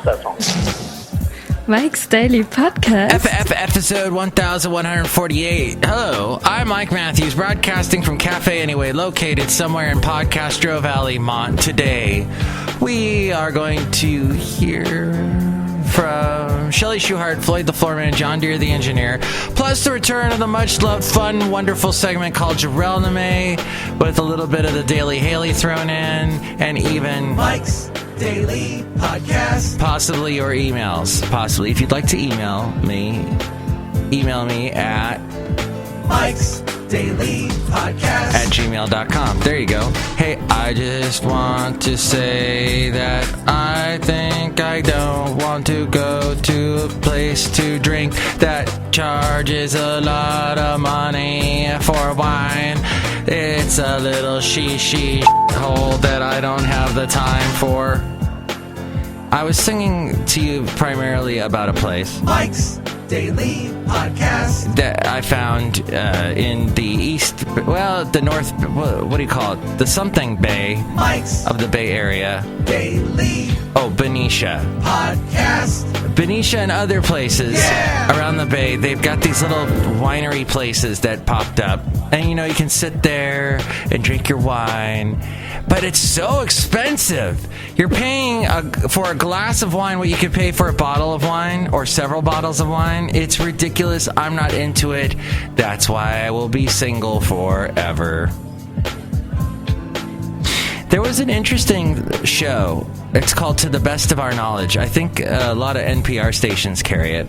not that song. Mike's Daily Podcast. Episode 1148. Hello, I'm Mike Matthews, broadcasting from Cafe Anyway, located somewhere in Podcastro Valley, Mont. Today, we are going to hear from Chely Shoehart, Floyd the Floorman, and John Deere the Engineer, plus the return of the much-loved, fun, wonderful segment called JARELNIME, with a little bit of the DAYLEY HAYLEY thrown in, and even Mike's Daily Podcast. Possibly your emails. Possibly. If you'd like to email me at MIKEs-DAILY-PODCAST@gmail.com. There you go. Hey, I just want to say that I think I don't want to go to a place to drink that charges a lot of money for wine. It's a little she hole that I don't have the time for. I was singing to you primarily about a place, Mike's Daily Podcast, that I found in the east, the north, what do you call it? The something bay Mike's of the Bay Area. Daily. Oh, Benita. Podcast. Benita and other places around the Bay, they've got these little winery places that popped up. And, you know, you can sit there and drink your wine. But it's so expensive. You're paying for a glass of wine what you could pay for a bottle of wine or several bottles of wine. It's ridiculous. I'm not into it. That's why I will be single forever. There was an interesting show. It's called To the Best of Our Knowledge. I think a lot of NPR stations carry it.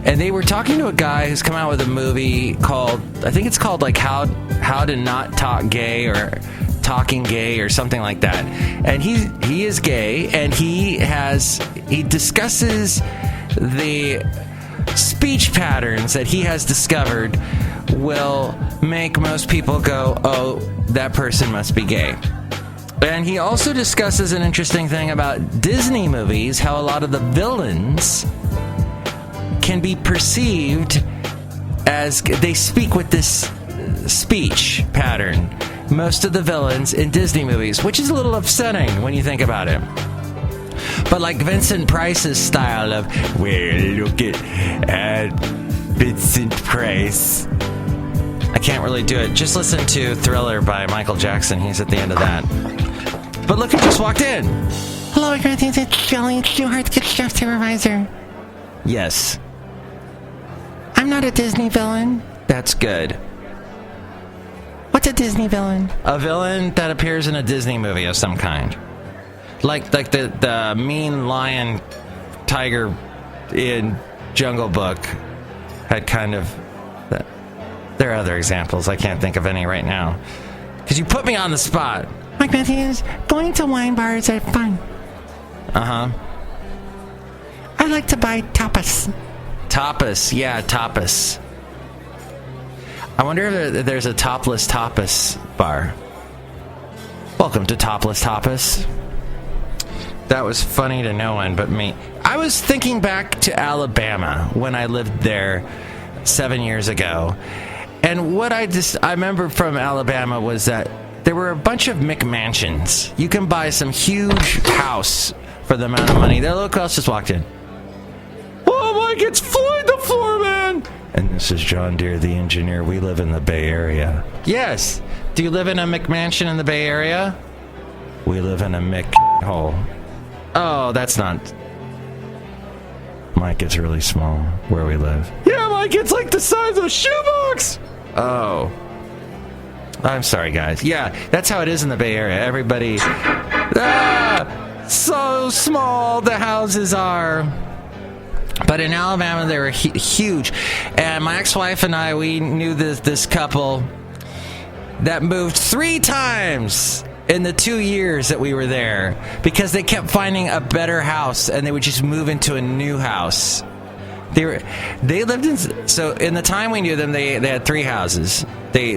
And they were talking to a guy who's come out with a movie called, I think it's called like How to Not Talk Gay or Talking Gay or something like that. And he is gay, and he discusses the speech patterns that he has discovered will make most people go, oh, that person must be gay. And he also discusses an interesting thing about Disney movies, how a lot of the villains can be perceived as they speak with this speech pattern. Most of the villains in Disney movies, which is a little upsetting when you think about it. But like Vincent Price's style of, well, look at Vincent Price. I can't really do it. Just listen to Thriller by Michael Jackson. He's at the end of that. But look who just walked in. Hello, it's Chely Shoehart, gift shop supervisor. Yes. I'm not a Disney villain. That's good. What's a Disney villain? A villain that appears in a Disney movie of some kind. Like the mean lion tiger in Jungle Book had kind of... There are other examples. I can't think of any right now. Because you put me on the spot. Mike Matthews, going to wine bars are fun. Uh-huh. I like to buy tapas. Tapas. Yeah, tapas. I wonder if there's a topless tapas bar. Welcome to Topless Tapas. That was funny to no one but me. I was thinking back to Alabama when I lived there 7 years ago. And what I remember from Alabama was that there were a bunch of McMansions. You can buy some huge house for the amount of money. That little girl just walked in. Oh, Mike, it's Floyd the Floorman! And this is John Deere the Engineer. We live in the Bay Area. Yes. Do you live in a McMansion in the Bay Area? We live in a Mc-hole. Oh, that's not... Mike, it's really small where we live. Yeah, Mike, it's like the size of a shoebox! Oh. I'm sorry, guys. Yeah, that's how it is in the Bay Area. Everybody... so small the houses are. But in Alabama, they were huge. And my ex-wife and I, we knew this couple that moved 3 times in the 2 years that we were there because they kept finding a better house and they would just move into a new house. They lived in... So in the time we knew them, they had 3 houses. They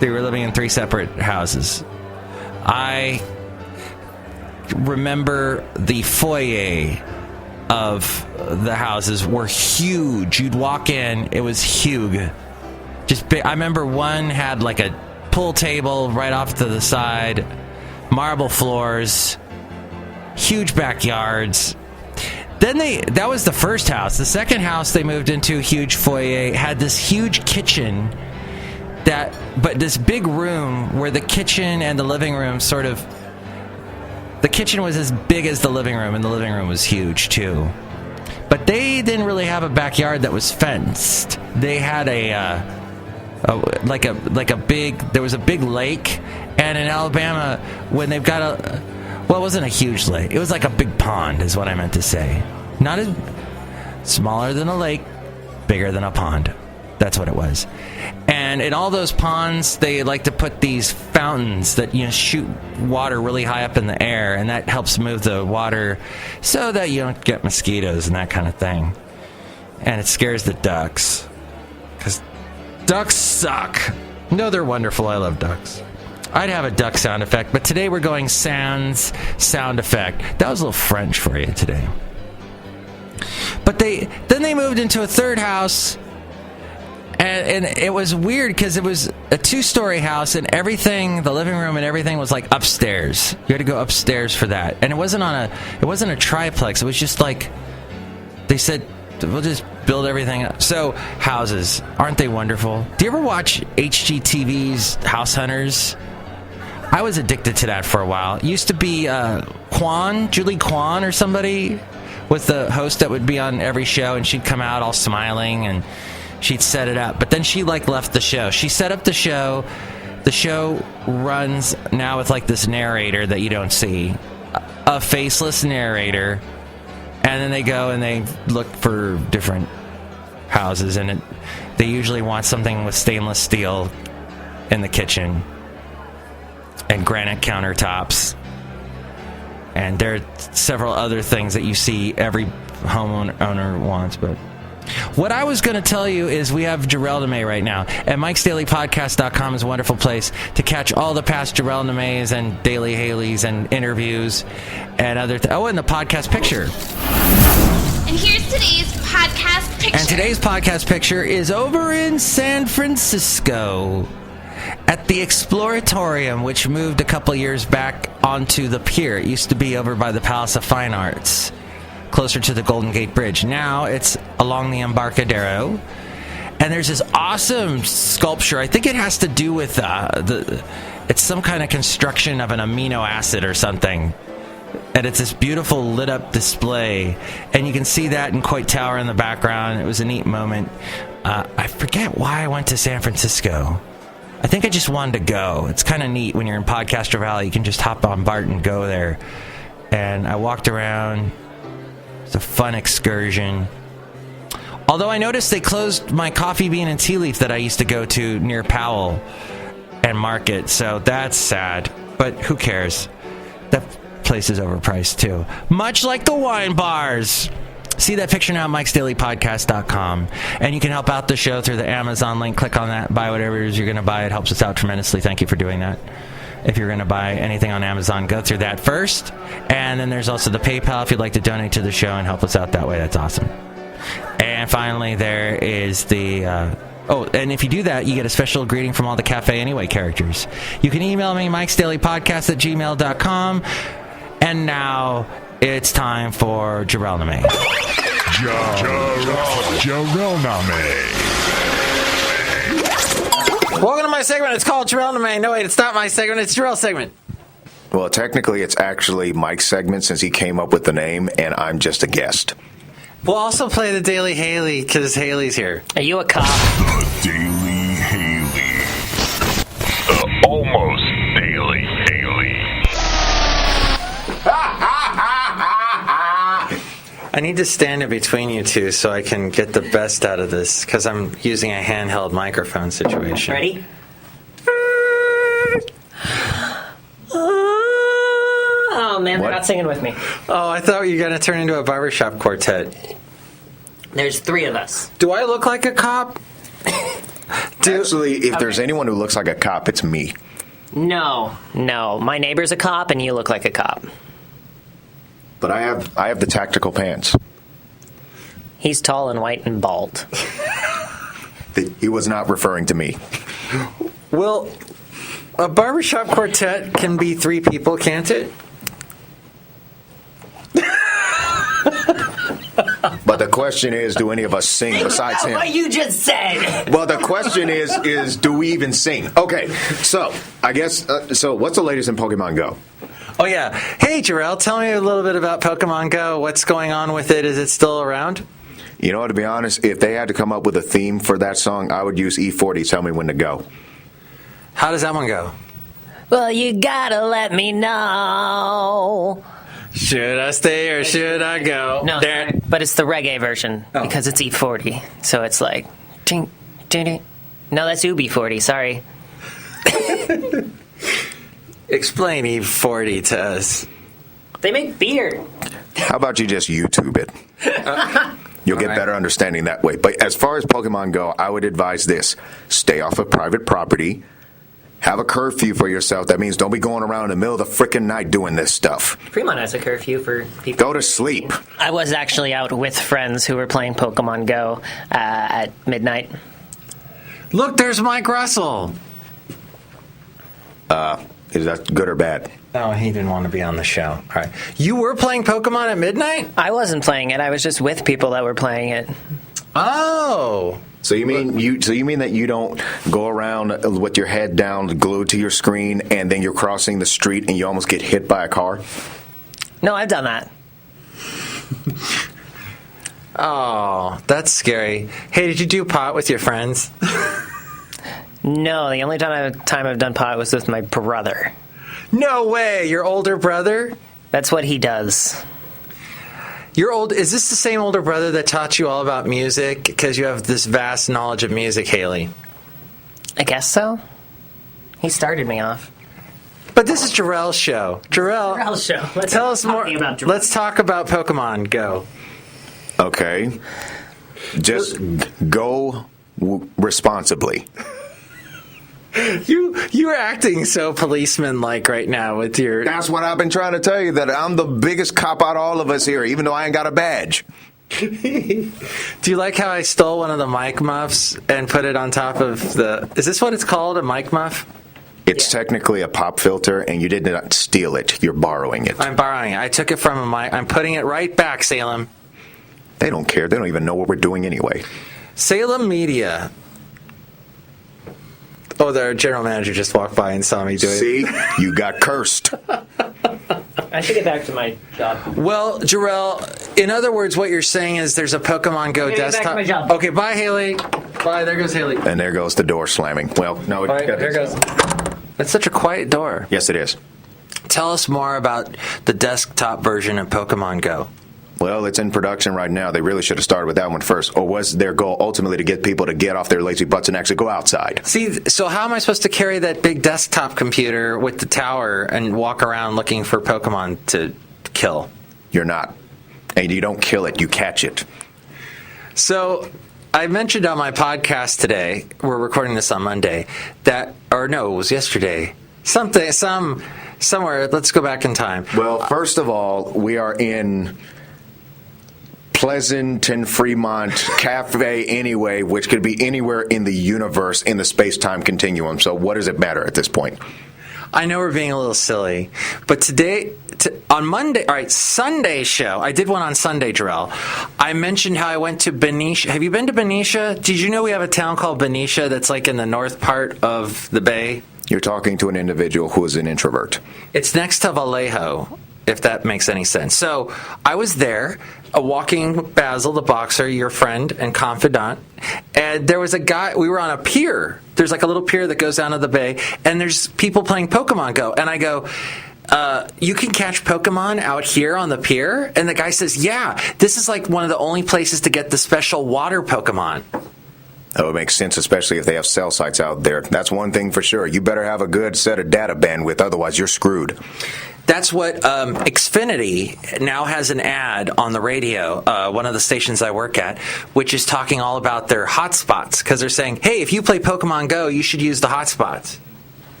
were living in 3 separate houses. I remember the foyer of the houses were huge. You'd walk in, it was huge. Just big. I remember one had like a pool table right off to the side, marble floors, huge backyards, that was the first house. The second house they moved into, a huge foyer, had this huge kitchen but this big room where the kitchen and the living room the kitchen was as big as the living room, and the living room was huge too. But they didn't really have a backyard that was fenced. They had there was a big lake, and in Alabama, when they've got it wasn't a huge lake. It was like a big pond, is what I meant to say. Not as smaller than a lake, bigger than a pond. That's what it was. And in all those ponds, they like to put these fountains that shoot water really high up in the air, and that helps move the water so that you don't get mosquitoes and that kind of thing. And it scares the ducks, because ducks suck. No, they're wonderful. I love ducks. I'd have a duck sound effect, but today we're going sans sound effect. That was a little French for you today. But then they moved into a third house. And it was weird because it was a 2-story house, and everything, the living room and everything, was like upstairs. You had to go upstairs for that, and it wasn't a triplex. It was just like they said, we'll just build everything up. So houses, aren't they wonderful? Do you ever watch HGTV's House Hunters? I was addicted to that for a while. It used to be Julie Kwan or somebody was the host that would be on every show, and she'd come out all smiling and she'd set it up, but then she left the show. She set up the show. The show runs now with this narrator that you don't see, a faceless narrator, and then they go and they look for different houses, and they usually want something with stainless steel in the kitchen and granite countertops, and there are several other things that you see every homeowner wants, but. What I was going to tell you is we have JARELNIME right now. And MIKEs-DAILY-PODCAST.com is a wonderful place to catch all the past JARELNIMEs and Daily Hayleys and interviews and other and the podcast picture. And here's today's podcast picture. And today's podcast picture is over in San Francisco at the Exploratorium, which moved a couple years back onto the pier. It used to be over by the Palace of Fine Arts, closer to the Golden Gate Bridge. Now it's along the Embarcadero, and there's this awesome sculpture. I think it has to do with it's some kind of construction of an amino acid or something, and it's this beautiful lit up display, and you can see that in Coit Tower in the background. It was a neat moment. I forget why I went to San Francisco. I think I just wanted to go. It's kind of neat when you're in Podcaster Valley. You can just hop on BART and go there, and I walked around. It's a fun excursion. Although I noticed they closed my Coffee Bean and Tea Leaf that I used to go to near Powell and Market, so that's sad. But who cares? That place is overpriced too. Much like the wine bars. See that picture now at MIKEs-DAILY-PODCAST.com. And you can help out the show through the Amazon link. Click on that. Buy whatever it is you're going to buy. It helps us out tremendously. Thank you for doing that. If you're going to buy anything on Amazon, go through that first. And then there's also the PayPal if you'd like to donate to the show and help us out that way. That's awesome. And finally, there is the... and if you do that, you get a special greeting from all the Cafe Anyway characters. You can email me, mikesdailypodcast@gmail.com. And now it's time for JARELNIME. JARELNIME. Welcome to my segment. It's called JARELNIME. No, wait, it's not my segment. It's Jarrell's segment. Well, technically, it's actually Mike's segment since he came up with the name, and I'm just a guest. We'll also play the Daily Hayley because Haley's here. Are you a cop? The Daily Hayley. The almost Daily Hayley. I need to stand in between you two so I can get the best out of this because I'm using a handheld microphone situation. Ready? Oh, man, they're not singing with me. Oh, I thought you were going to turn into a barbershop quartet. There's 3 of us. Do I look like a cop? Actually, if there's anyone who looks like a cop, it's me. No. My neighbor's a cop, and you look like a cop. But I have the tactical pants. He's tall and white and bald. He was not referring to me. Well, a barbershop quartet can be 3 people, can't it? question is, do any of us sing besides him? What you just said. Well, the question is do we even sing? Okay, so I guess, so what's the latest in Pokemon Go? Oh, yeah. Hey, Jarell, tell me a little bit about Pokemon Go. What's going on with it? Is it still around? You know what, to be honest, if they had to come up with a theme for that song, I would use E40, Tell Me When to Go. How does that one go? Well, you gotta let me know. Should I stay or should I go? No, sorry, but it's the reggae version because it's E40. So it's like, ding, ding, ding. No, that's UB40, sorry. Explain E40 to us. They make beer. How about you just YouTube it? You'll get better understanding that way. But as far as Pokemon Go, I would advise this. Stay off of private property. Have a curfew for yourself. That means don't be going around in the middle of the frickin' night doing this stuff. Fremont has a curfew for people. Go to sleep. I was actually out with friends who were playing Pokemon Go at midnight. Look, there's Mike Russell. Is that good or bad? Oh, he didn't want to be on the show. All right. You were playing Pokemon at midnight? I wasn't playing it. I was just with people that were playing it. Oh. So you mean that you don't go around with your head down, glued to your screen, and then you're crossing the street and you almost get hit by a car? No, I've done that. Oh, that's scary. Hey, did you do pot with your friends? No, the only time I've done pot was with my brother. No way! Your older brother? That's what he does. Is this the same older brother that taught you all about music? Because you have this vast knowledge of music, Haley. I guess so. He started me off. But this is Jarell's show. Terelle's show. Tell us more. Let's talk about Pokemon Go. Okay. Just go responsibly. You're acting so policeman-like right now with your... That's what I've been trying to tell you, that I'm the biggest cop out of all of us here, even though I ain't got a badge. Do you like how I stole one of the mic muffs and put it on top of the... Is this what it's called, a mic muff? It's technically a pop filter, and you did not steal it. You're borrowing it. I'm borrowing it. I took it from a mic. I'm putting it right back, Salem. They don't care. They don't even know what we're doing anyway. Salem Media... Oh, their general manager just walked by and saw me do it. See? You got cursed. I should get back to my job. Well, Jarell, in other words, what you're saying is there's a Pokemon Go desktop. Back to my job. Okay, bye, Haley. Bye, there goes Haley. And there goes the door slamming. Well, no, All right, there goes. That's such a quiet door. Yes, it is. Tell us more about the desktop version of Pokemon Go. Well, it's in production right now. They really should have started with that one first. Or was their goal ultimately to get people to get off their lazy butts and actually go outside? See, so how am I supposed to carry that big desktop computer with the tower and walk around looking for Pokemon to kill? You're not. And you don't kill it, you catch it. So I mentioned on my podcast today, we're recording this on Monday, it was yesterday. Somewhere, let's go back in time. Well, first of all, we are in Pleasanton, Fremont, Cafe Anyway, which could be anywhere in the universe in the space-time continuum. So what is it better at this point? I know we're being a little silly, but today, on Monday, all right, Sunday show, I did one on Sunday, Terelle. I mentioned how I went to Benicia. Have you been to Benicia? Did you know we have a town called Benicia that's like in the north part of the bay? You're talking to an individual who is an introvert. It's next to Vallejo, if that makes any sense. So I was there, walking Basil, the boxer, your friend and confidant, and there was a guy, we were on a pier. There's like a little pier that goes down to the bay, and there's people playing Pokemon Go. And I go, you can catch Pokemon out here on the pier? And the guy says, yeah, this is like one of the only places to get the special water Pokemon. That would make sense, especially if they have cell sites out there. That's one thing for sure. You better have a good set of data bandwidth, otherwise you're screwed. That's what Xfinity now has an ad on the radio, one of the stations I work at, which is talking all about their hotspots, because they're saying, hey, if you play Pokemon Go, you should use the hotspots.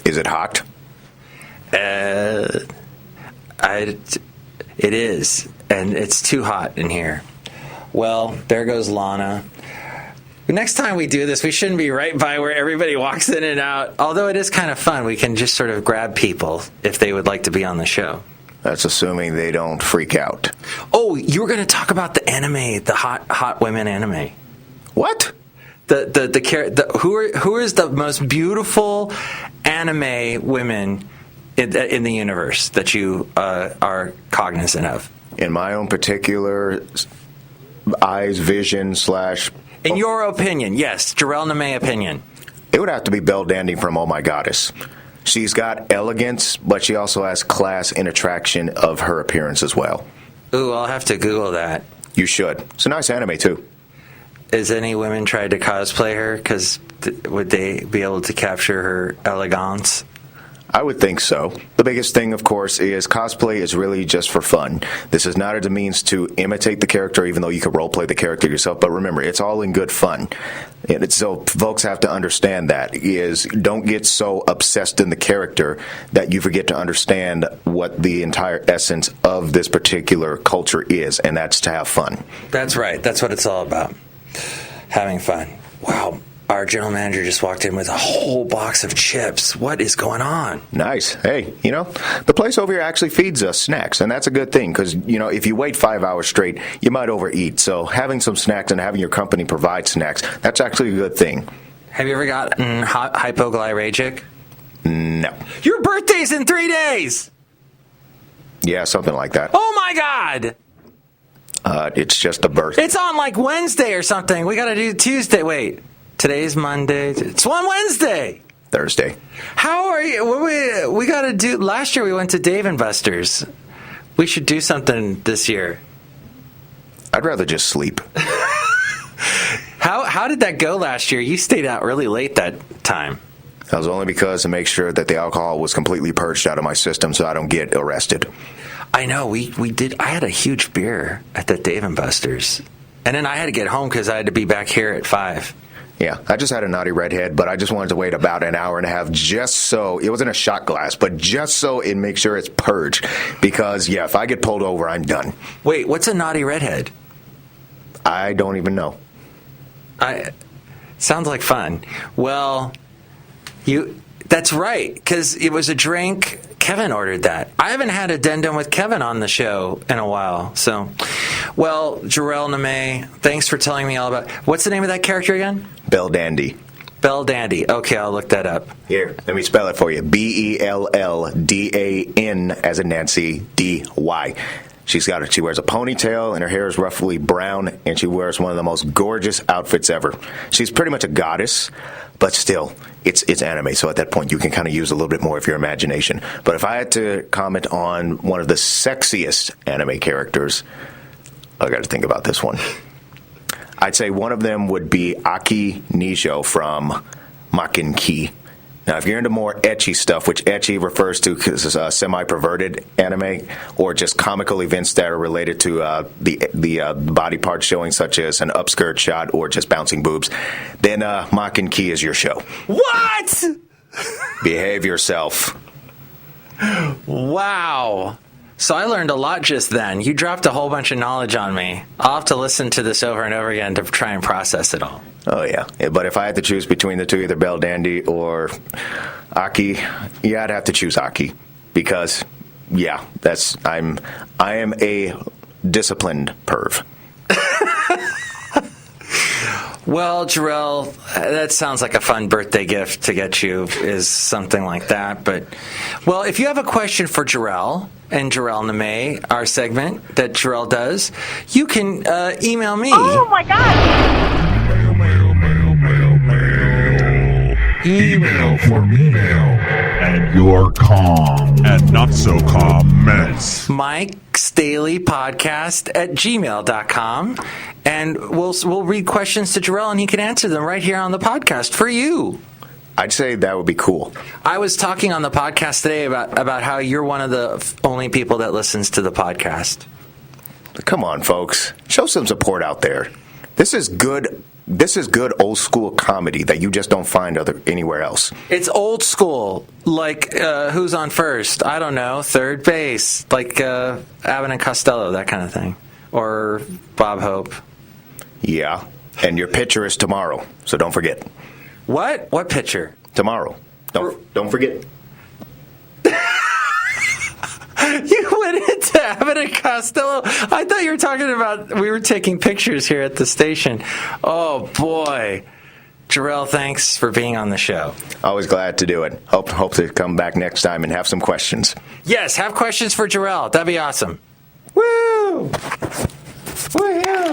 Is it hot? It is, and it's too hot in here. Well, there goes Lana. Next time we do this, we shouldn't be right by where everybody walks in and out. Although it is kind of fun, we can just sort of grab people if they would like to be on the show. That's assuming they don't freak out. Oh, you were going to talk about the anime, the hot women anime. What? Who is the most beautiful anime women in the universe that you are cognizant of? In my own particular vision / In your opinion, yes, JARELNIME opinion. It would have to be Belle Dandy from Oh My Goddess. She's got elegance, but she also has class and attraction of her appearance as well. Ooh, I'll have to Google that. You should. It's a nice anime, too. Has any women tried to cosplay her? Because would they be able to capture her elegance? I would think so. The biggest thing, of course, is cosplay is really just for fun. This is not a means to imitate the character, even though you could roleplay the character yourself. But remember, it's all in good fun. And so folks have to understand that is don't get so obsessed in the character that you forget to understand what the entire essence of this particular culture is, and that's to have fun. That's right. That's what it's all about. Having fun. Wow. Our general manager just walked in with a whole box of chips. What is going on? Nice. Hey, the place over here actually feeds us snacks, and that's a good thing because, if you wait 5 hours straight, you might overeat. So having some snacks and having your company provide snacks, that's actually a good thing. Have you ever gotten hypoglycemic? No. Your birthday's in 3 days! Yeah, something like that. Oh, my God! It's just a birthday. It's on like Wednesday or something. We got to do Tuesday. Wait. Today's Monday. It's on Wednesday. Thursday. How are you? What we got to do? Last year we went to Dave & Buster's. We should do something this year. I'd rather just sleep. How did that go last year? You stayed out really late that time. That was only because to make sure that the alcohol was completely purged out of my system so I don't get arrested. I know. We did. I had a huge beer at the Dave & Buster's. And then I had to get home because I had to be back here at 5. Yeah, I just had a naughty redhead, but I just wanted to wait about an hour and a half just so, it wasn't a shot glass, but just so it makes sure it's purged. Because, if I get pulled over, I'm done. Wait, what's a naughty redhead? I don't even know. Sounds like fun. Well, that's right, because it was a drink. Kevin ordered that. I haven't had addendum with Kevin on the show in a while. So, well, JARELNIME, thanks for telling me all about... What's the name of that character again? Belle Dandy. Belle Dandy. Okay, I'll look that up. Here, let me spell it for you. BELLDAN as in Nancy, DY. She wears a ponytail, and her hair is roughly brown, and she wears one of the most gorgeous outfits ever. She's pretty much a goddess, but still, it's anime, so at that point you can kind of use a little bit more of your imagination. But if I had to comment on one of the sexiest anime characters, I got to think about this one. I'd say one of them would be Aki Nisho from Makin-ki. Now, if you're into more ecchi stuff, which ecchi refers to as semi-perverted anime, or just comical events that are related to the body parts showing, such as an upskirt shot or just bouncing boobs, then Makin-ki is your show. What? Behave yourself. Wow. So I learned a lot just then. You dropped a whole bunch of knowledge on me. I'll have to listen to this over and over again to try and process it all. Oh, yeah. But if I had to choose between the two, either Belle Dandy or Aki, I'd have to choose Aki. Because, I am a disciplined perv. Well, Jarrell, that sounds like a fun birthday gift to get you, is something like that. But, well, if you have a question for Jarrell and JARELNIME, our segment that Jarrell does, you can email me. Oh my God! Email for email and your calm and not so calm mess. MIKEs-DAILY-PODCAST-gmail.com, and we'll read questions to Jarrell and he can answer them right here on the podcast for you. I'd say that would be cool. I was talking on the podcast today about how you're one of the only people that listens to the podcast. Come on, folks. Show some support out there. This is good old school comedy that you just don't find anywhere else. It's old school, like Who's on First? I don't know, third base, like Abbott and Costello, that kind of thing, or Bob Hope. Yeah, and your picture is tomorrow, so don't forget. What? What picture? Tomorrow. Don't forget. You went into Abbott and Costello. I thought you were talking about we were taking pictures here at the station. Oh, boy. Jarrell, thanks for being on the show. Always glad to do it. Hope to come back next time and have some questions. Yes, have questions for Jarrell. That'd be awesome. Woo! Woohoo!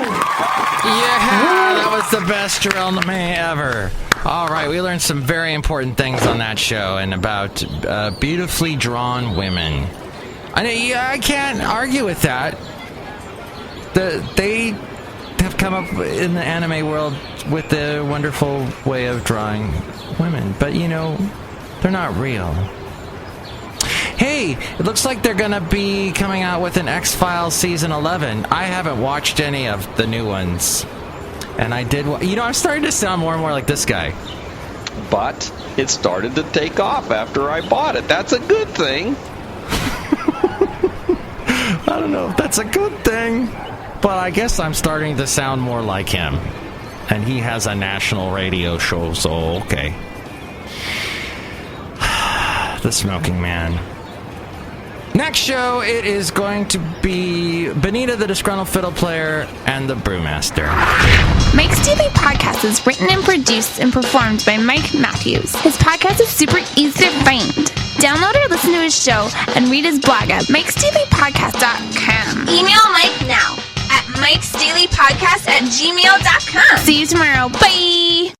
Yeah, that was the best JARELNIME ever. All right, we learned some very important things on that show and about beautifully drawn women. I can't argue with that. They have come up in the anime world with the wonderful way of drawing women, but they're not real. Hey, it looks like they're going to be coming out with an X-Files Season 11. I haven't watched any of the new ones. And I did... I'm starting to sound more and more like this guy. But it started to take off after I bought it. That's a good thing. I don't know if that's a good thing. But I guess I'm starting to sound more like him. And he has a national radio show, so okay. The Smoking Man. Next show, it is going to be Benita, the Disgruntled Fiddle Player, and the Brewmaster. Mike's Daily Podcast is written and produced and performed by Mike Matthews. His podcast is super easy to find. Download or listen to his show and read his blog at MIKEs-DAILY-PODCAST.com. Email Mike now at MIKEs-DAILY-PODCAST@gmail.com. See you tomorrow. Bye!